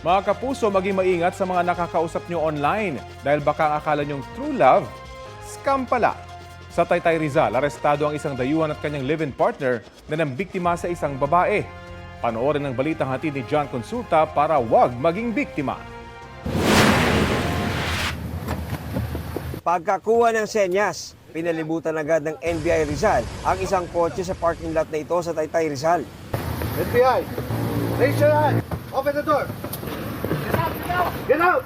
Mga kapuso, maging maingat sa mga nakakausap nyo online dahil baka ang akala nyong true love, scam pala. Sa Taytay Rizal, arestado ang isang dayuhan at kanyang live-in partner na nambiktima sa isang babae. Panoorin ang balitang hatid ni John Consulta para wag maging biktima. Pagkakuha ng senyas, pinalibutan agad ng NBI Rizal ang isang kotse sa parking lot na ito sa Taytay Rizal. FBI, raise your hand. Open the door. Get out!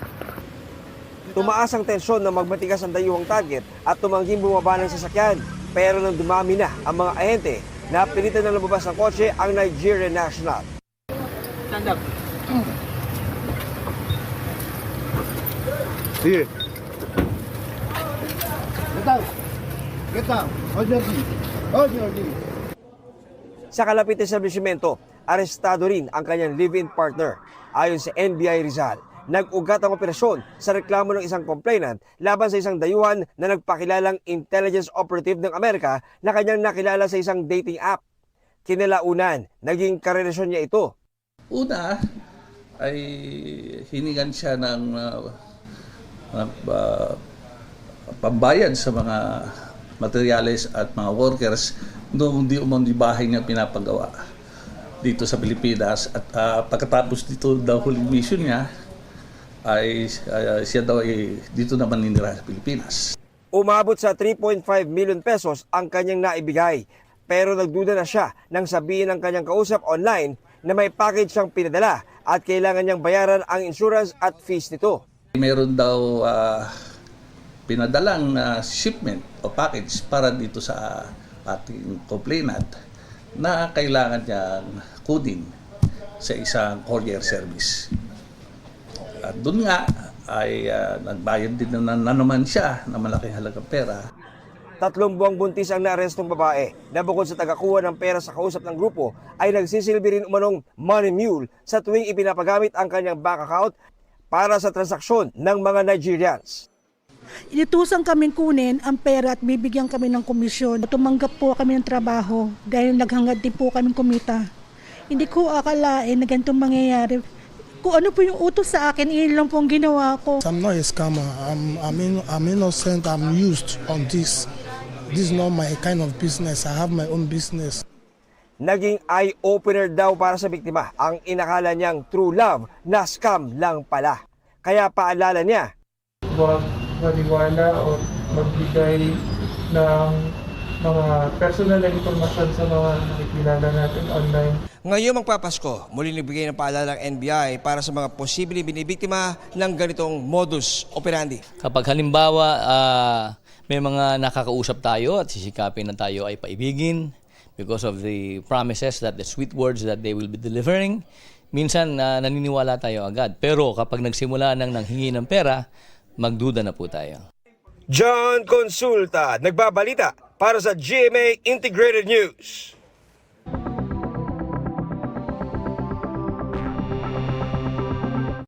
Tumaas ang tensyon na magmatigas ang dayuhang target at tumangging bumaba ng sasakyan. Pero nang dumami na ang mga ahente, napilitan na lumabas ng kotse ang Nigerian national. Stand up. Here. Get down. Get down. Hold your knee. Hold your knee. Sa kalapit na establishmento, arestado rin ang kanyang live-in partner. Ayon sa NBI Rizal, nag-ugat ang operasyon sa reklamo ng isang complainant laban sa isang dayuhan na nagpakilalang intelligence operative ng Amerika na kanyang nakilala sa isang dating app. Kinalaunan, naging karelasyon niya ito. Una ay hiningan siya ng pambayad sa mga materyales at mga workers noong di bahay niya pinapagawa dito sa Pilipinas. At pagkatapos dito daw huling mission niya, ay siya daw ay dito naman ninira sa Pilipinas. Umabot sa 3.5 million pesos ang kanyang naibigay. Pero nagduda na siya nang sabihin ng kanyang kausap online na may package siyang pinadala at kailangan niyang bayaran ang insurance at fees nito. Meron daw pinadalang shipment o package para dito sa ating complainant na kailangan niyang kunin sa isang courier service. At doon nga ay nagbayad din na naman siya na malaking halagang pera. 3 buwang buntis ang naarestong babae na bukod sa tagakuha ng pera sa kausap ng grupo ay nagsisilbi rin umanong money mule sa tuwing ipinapagamit ang kanyang bank account para sa transaksyon ng mga Nigerians. Inutusan kaming kunin ang pera at bibigyan kami ng komisyon. Tumanggap po kami ng trabaho dahil naghangad din po kami kumita. Hindi ko akalain na ganitong mangyayari. Kung ano po yung utos sa akin, iyon lang po ang ginawa ko. I'm not a scammer. I'm innocent. I'm used on this. This is not my kind of business. I have my own business. Naging eye-opener daw para sa biktima ang inakala niyang true love na scam lang pala. Kaya paalala niya, huwag maniwala o magbigay ng mga personal na impormasyon sa mga nakikilala natin online. ngayong magpapasko, muli nagbigay ng paalala ng NBI para sa mga posibleng binibiktima ng ganitong modus operandi. Kapag halimbawa may mga nakakausap tayo at sisikapin na tayo ay paibigin because of the promises, that the sweet words that they will be delivering, minsan naniniwala tayo agad. Pero kapag nagsimula nang nanghingi ng pera, magduda na po tayo. John Consulta, nagbabalita para sa GMA Integrated News.